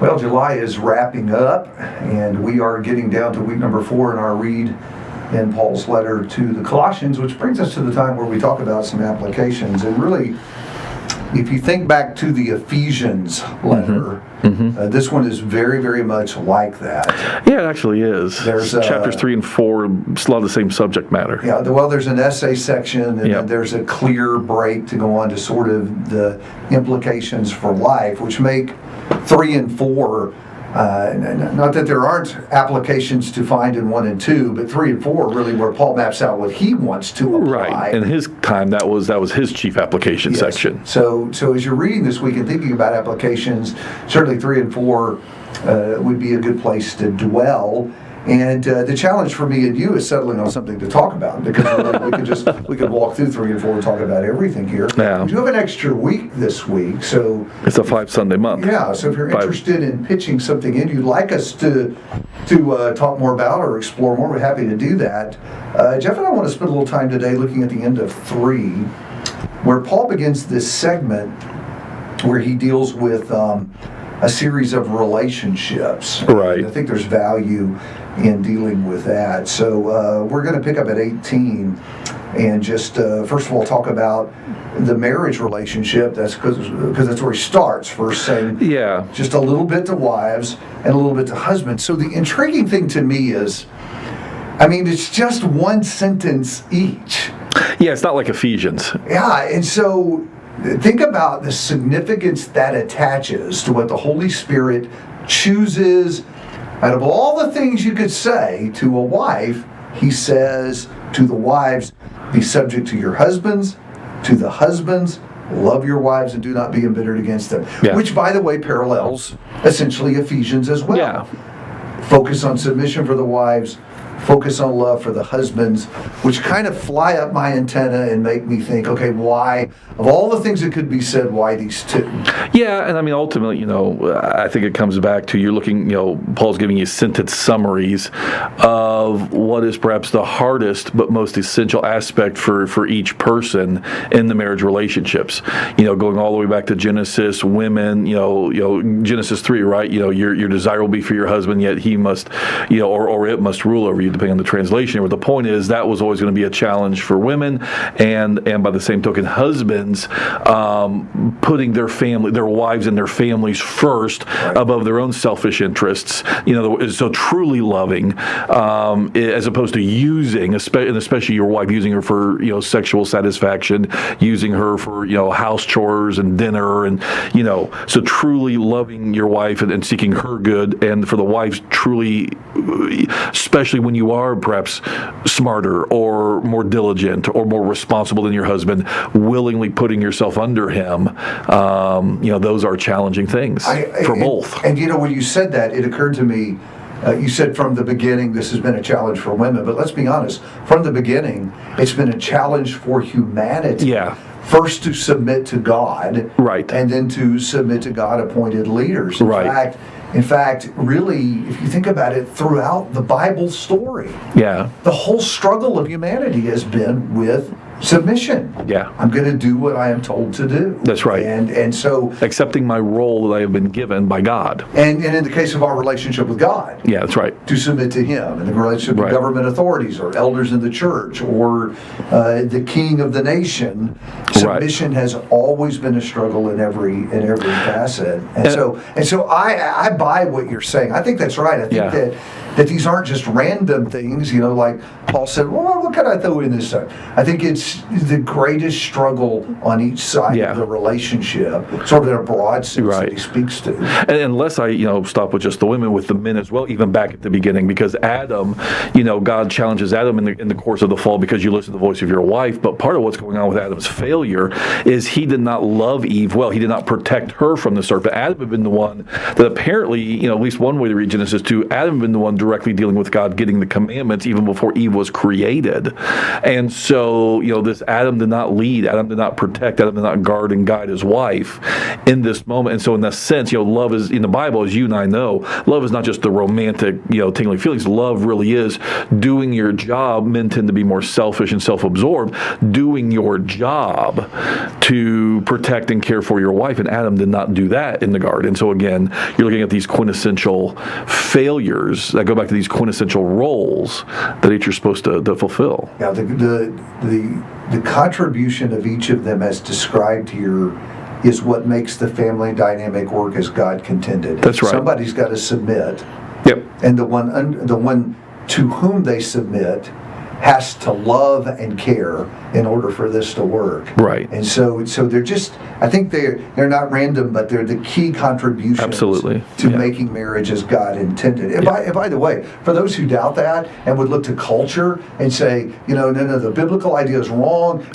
Well, July is wrapping up, and we are getting down to week number 4 in our read in Paul's letter to the Colossians, which brings us to the time where we talk about some applications. And really, if you think back to the Ephesians letter, this one is very, very much like that. Yeah, it actually is. There's chapters 3 and 4, it's a lot of the same subject matter. Yeah, well, there's an essay section, and then there's a clear break to go on to sort of the implications for life, which make 3 and 4, not that there aren't applications to find in 1 and 2, but 3 and 4 are really where Paul maps out what he wants to apply. Right. In his time, that was his chief application section. So as you're reading this week and thinking about applications, certainly 3 and 4 would be a good place to dwell. And the challenge for me and you is settling on something to talk about, because really we could walk through 3 and 4 and talk about everything here. Yeah. We do have an extra week this week, so it's a 5-Sunday month. Yeah, so if you're interested in pitching something in you'd like us to talk more about or explore more, we're happy to do that. Jeff and I want to spend a little time today looking at the end of 3, where Paul begins this segment where he deals with a series of relationships. Right. And I think there's value in dealing with that. So we're going to pick up at 18 and just first of all talk about the marriage relationship. That's because that's where he starts, first saying just a little bit to wives and a little bit to husbands. So the intriguing thing to me is, it's just one sentence each. Yeah, it's not like Ephesians. Yeah, and so think about the significance that attaches to what the Holy Spirit chooses. Out of all the things you could say to a wife, he says to the wives, be subject to your husbands, to the husbands, love your wives and do not be embittered against them. Yeah. Which, by the way, parallels essentially Ephesians as well. Yeah. Focus on submission for the wives, focus on love for the husbands, which kind of fly up my antenna and make me think, okay, why, of all the things that could be said, why these 2? Yeah, and ultimately, I think it comes back to you're looking, Paul's giving you sentence summaries of what is perhaps the hardest but most essential aspect for each person in the marriage relationships. Going all the way back to Genesis, women, Genesis 3, right? Your desire will be for your husband, yet he must, or it must rule over you, depending on the translation. But the point is that was always going to be a challenge for women, and by the same token, husbands putting their wives and their families first above their own selfish interests. So truly loving, as opposed to using, and especially your wife, using her for sexual satisfaction, using her for house chores and dinner, and so truly loving your wife and seeking her good, and for the wives truly, especially when you are perhaps smarter or more diligent or more responsible than your husband, willingly putting yourself under him, those are challenging things for both. And when you said that, it occurred to me, you said from the beginning this has been a challenge for women, but let's be honest, from the beginning it's been a challenge for humanity. Yeah. First to submit to God, right, and then to submit to God-appointed leaders. In fact, really, if you think about it, throughout the Bible story, the whole struggle of humanity has been with submission. Yeah. I'm going to do what I am told to do. That's right. And so accepting my role that I have been given by God. And in the case of our relationship with God. Yeah, that's right. To submit to Him. And the relationship with government authorities or elders in the church or the king of the nation. Submission has always been a struggle in every facet. And so I buy what you're saying. I think that's right. I think that these aren't just random things, like Paul said, well, what can I throw in this time? I think it's the greatest struggle on each side of the relationship, sort of in a broad sense that he speaks to. And unless I, stop with just the women, with the men as well, even back at the beginning, because Adam, God challenges Adam in the course of the fall because you listen to the voice of your wife, but part of what's going on with Adam's failure is he did not love Eve well. He did not protect her from the serpent. Adam had been the one that apparently, at least one way to read Genesis 2, Adam had been the one directly dealing with God, getting the commandments even before Eve was created. And so, this Adam did not lead, Adam did not protect, Adam did not guard and guide his wife in this moment. And so in that sense, love is, in the Bible, as you and I know, love is not just the romantic, tingling feelings. Love really is doing your job. Men tend to be more selfish and self-absorbed. Doing your job to protect and care for your wife, and Adam did not do that in the garden. So again, you're looking at these quintessential failures that go back to these quintessential roles that each are supposed to fulfill. Yeah, the contribution of each of them as described here is what makes the family dynamic work as God contended. That's right. Somebody's got to submit. Yep. And the one to whom they submit has to love and care in order for this to work. Right. And so they're just, I think they're not random, but they're the key contributions Absolutely. to making marriage as God intended. And, by the way, for those who doubt that and would look to culture and say, no, the biblical idea is wrong.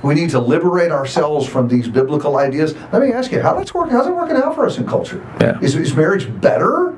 We need to liberate ourselves from these biblical ideas. Let me ask you, how's it working out for us in culture? Yeah. Is marriage better?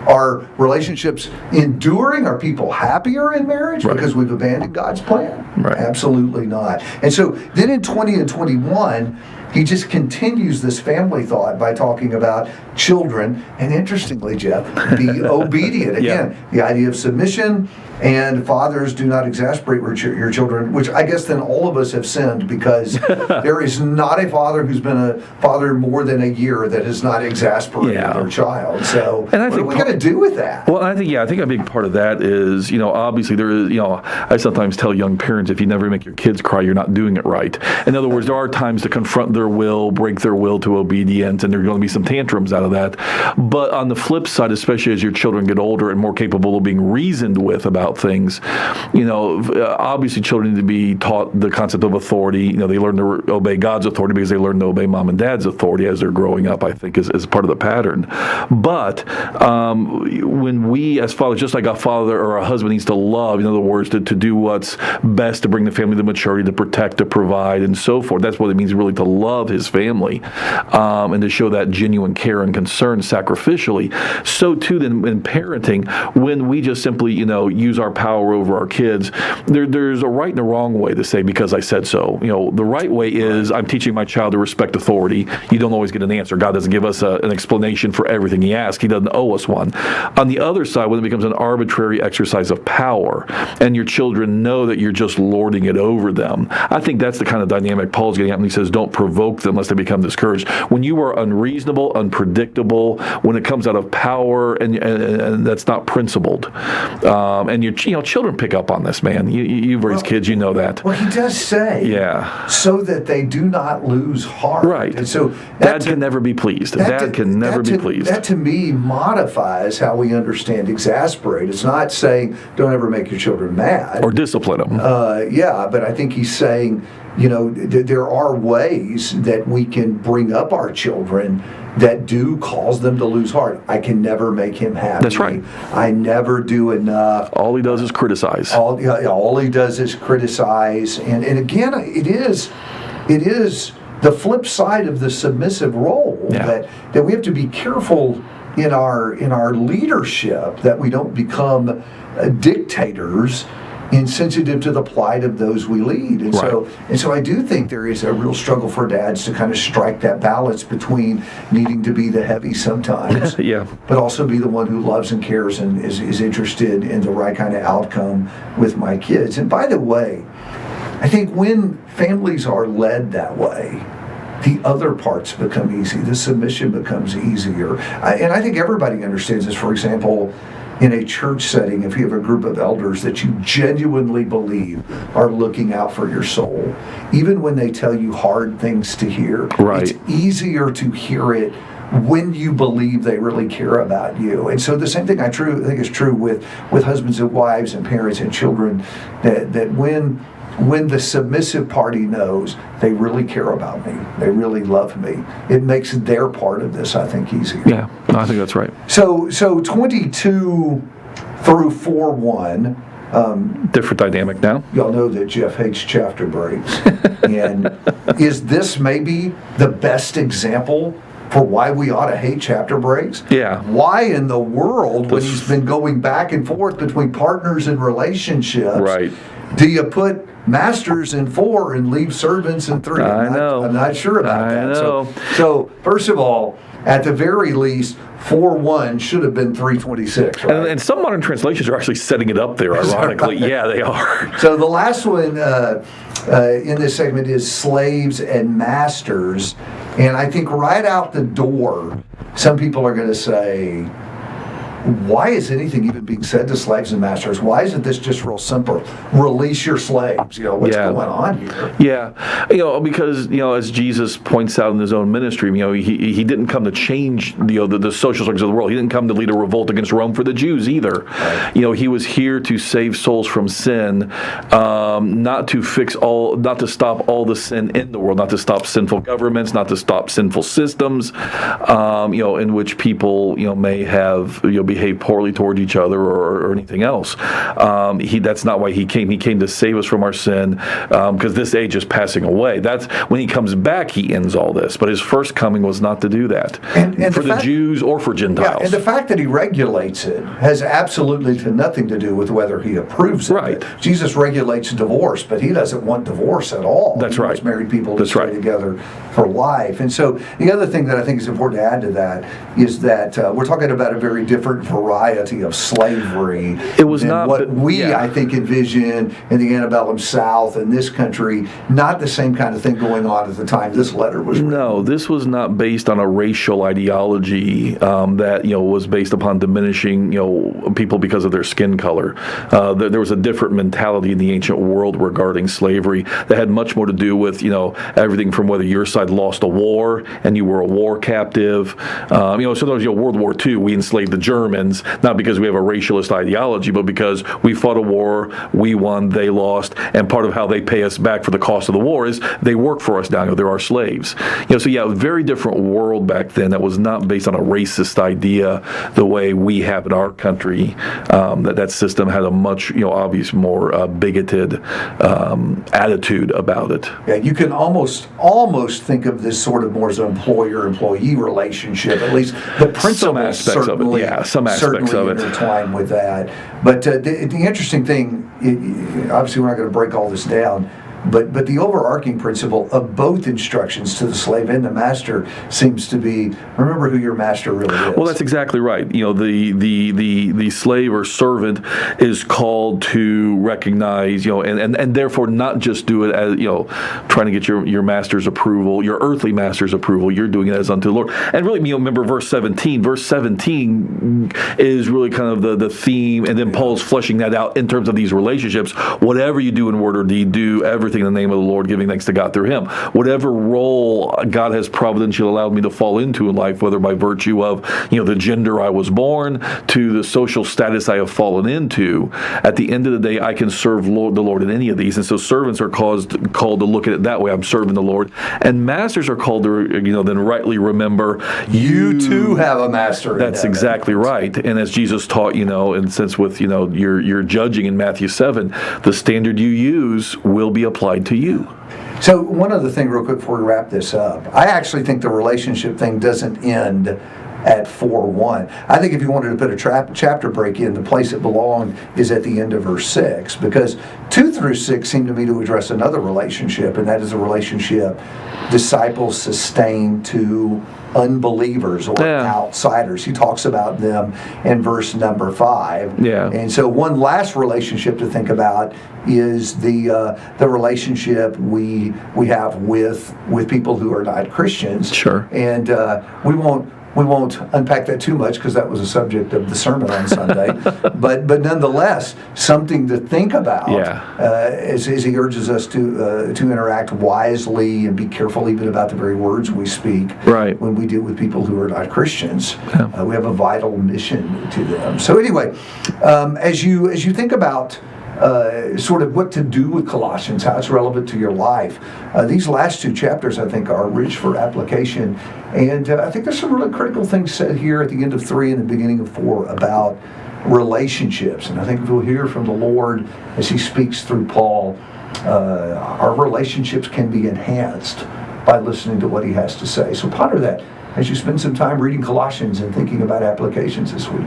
Are relationships enduring? Are people happier in marriage because we've abandoned God's plan? Right. Absolutely not. And so then in 20 and 21, he just continues this family thought by talking about children. And interestingly, Jeff, be obedient. Again, the idea of submission, and fathers, do not exasperate your children, which I guess then all of us have sinned, because there is not a father who's been a father more than a year that has not exasperated their child. So and I what think are we going to do with that? Well, I think a big part of that is, obviously there is, I sometimes tell young parents, if you never make your kids cry, you're not doing it right. In other words, there are times to confront their will, break their will to obedience, and there are going to be some tantrums out of that. But on the flip side, especially as your children get older and more capable of being reasoned with about things, obviously children need to be taught the concept of authority. They learn to obey God's authority because they learn to obey mom and dad's authority as they're growing up, I think, is part of the pattern. But when we as fathers, just like a father or a husband needs to love, in other words, to do what's best to bring the family to maturity, to protect, to provide, and so forth. That's what it means really to love his family, and to show that genuine care and concern sacrificially. So too then in parenting, when we just simply, use our power over our kids, there's a right and a wrong way to say, because I said so. The right way is, I'm teaching my child to respect authority. You don't always get an answer. God doesn't give us an explanation for everything he asks. He doesn't owe us one. On the other side, when it becomes an arbitrary exercise of power, and your children know that you're just lording it over them, I think that's the kind of dynamic Paul's getting at when he says, don't provoke them lest they become discouraged. When you are unreasonable, unpredictable, when it comes out of power, and that's not principled, and your children pick up on this, man. You've raised kids, you know that. Well, he does say, so that they do not lose heart. Right. And so Dad can never be pleased. Dad can never be pleased. That to me modifies how we understand exasperate. It's not saying don't ever make your children mad. Or discipline them. But I think he's saying, there are ways that we can bring up our children that do cause them to lose heart. I can never make him happy. That's right. I never do enough. All he does is criticize. All he does is criticize. And again, it is the flip side of the submissive role that we have to be careful in our leadership, that we don't become dictators, insensitive to the plight of those we lead. And so I do think there is a real struggle for dads to kind of strike that balance between needing to be the heavy sometimes, but also be the one who loves and cares and is interested in the right kind of outcome with my kids. And by the way, I think when families are led that way, the other parts become easy. The submission becomes easier. And I think everybody understands this. For example, in a church setting, if you have a group of elders that you genuinely believe are looking out for your soul, even when they tell you hard things to hear, it's easier to hear it when you believe they really care about you. And so the same thing I think is true with husbands and wives and parents and children, that when the submissive party knows they really care about me, they really love me, it makes their part of this, I think, easier. Yeah, I think that's right. So 22 through 4:1. Different dynamic now. Y'all know that Jeff hates chapter breaks. And is this maybe the best example for why we ought to hate chapter breaks? Yeah. Why in the world, when he's been going back and forth between partners and relationships, do you put masters in 4 and leave servants in 3? I'm not sure about that. So first of all, at the very least, 4:1 should have been 3:26, right? And some modern translations are actually setting it up there, ironically. Yeah, they are. So the last one, in this segment is slaves and masters. And I think right out the door, some people are going to say, why is anything even being said to slaves and masters? Why isn't this just real simple? Release your slaves. What's going on here? Yeah. Because, as Jesus points out in his own ministry, he didn't come to change, the social structures of the world. He didn't come to lead a revolt against Rome for the Jews either. Right. He was here to save souls from sin, not to stop all the sin in the world, not to stop sinful governments, not to stop sinful systems, in which people, may have, behave poorly toward each other or anything else. That's not why he came. He came to save us from our sin, because this age is passing away. That's when he comes back, he ends all this. But his first coming was not to do that, and for the Jews or for Gentiles. Yeah, and the fact that he regulates it has absolutely nothing to do with whether he approves of it. Jesus regulates divorce, but he doesn't want divorce at all. That's right. He wants married people to stay together for life. And so the other thing that I think is important to add to that is that we're talking about a very different variety of slavery. It was not what I think, envision in the antebellum South in this country. Not the same kind of thing going on at the time this letter was written. No, this was not based on a racial ideology that was based upon diminishing people because of their skin color. There was a different mentality in the ancient world regarding slavery that had much more to do with everything from whether your side lost a war and you were a war captive. Sometimes World War II we enslaved the Germans, not because we have a racialist ideology, but because we fought a war, we won, they lost, and part of how they pay us back for the cost of the war is they work for us now. They're our slaves. A very different world back then that was not based on a racist idea the way we have in our country. That system had a much, obvious more bigoted attitude about it. Yeah, you can almost think of this sort of more as an employer-employee relationship. At least the principles certainly, some aspects of it intertwine with that. But the interesting thing, obviously we're not going to break all this down, but the overarching principle of both instructions to the slave and the master seems to be, remember who your master really is. Well, that's exactly right. The slave or servant is called to recognize, and therefore not just do it as, trying to get your master's approval, your earthly master's approval. You're doing it as unto the Lord. And really, remember verse 17. Verse 17 is really kind of the theme, and then Paul's fleshing that out in terms of these relationships. Whatever you do in word or deed, do everything in the name of the Lord, giving thanks to God through him. Whatever role God has providentially allowed me to fall into in life, whether by virtue of the gender I was born to the social status I have fallen into, at the end of the day I can serve the Lord in any of these. And so servants are called to look at it that way. I'm serving the Lord. And masters are called to then rightly remember you too have a master. That's exactly right. And as Jesus taught, in sense with your judging in Matthew 7, the standard you use will be applied to you. So one other thing real quick before we wrap this up. I actually think the relationship thing doesn't end at 4:1. I think if you wanted to put a chapter break in, the place it belonged is at the end of verse 6, because 2 through 6 seem to me to address another relationship, and that is a relationship disciples sustain to unbelievers or outsiders. He talks about them in verse number 5. Yeah. And so one last relationship to think about is the relationship we have with people who are not Christians. Sure. And we won't unpack that too much because that was a subject of the sermon on Sunday. but nonetheless, something to think about as he urges us to interact wisely and be careful even about the very words we speak when we deal with people who are not Christians. Yeah. We have a vital mission to them. So anyway, as you think about sort of what to do with Colossians, how it's relevant to your life. These last 2 chapters, I think, are rich for application. And I think there's some really critical things said here at the end of 3 and the beginning of 4 about relationships. And I think we'll hear from the Lord as he speaks through Paul. Our relationships can be enhanced by listening to what he has to say. So ponder that as you spend some time reading Colossians and thinking about applications this week.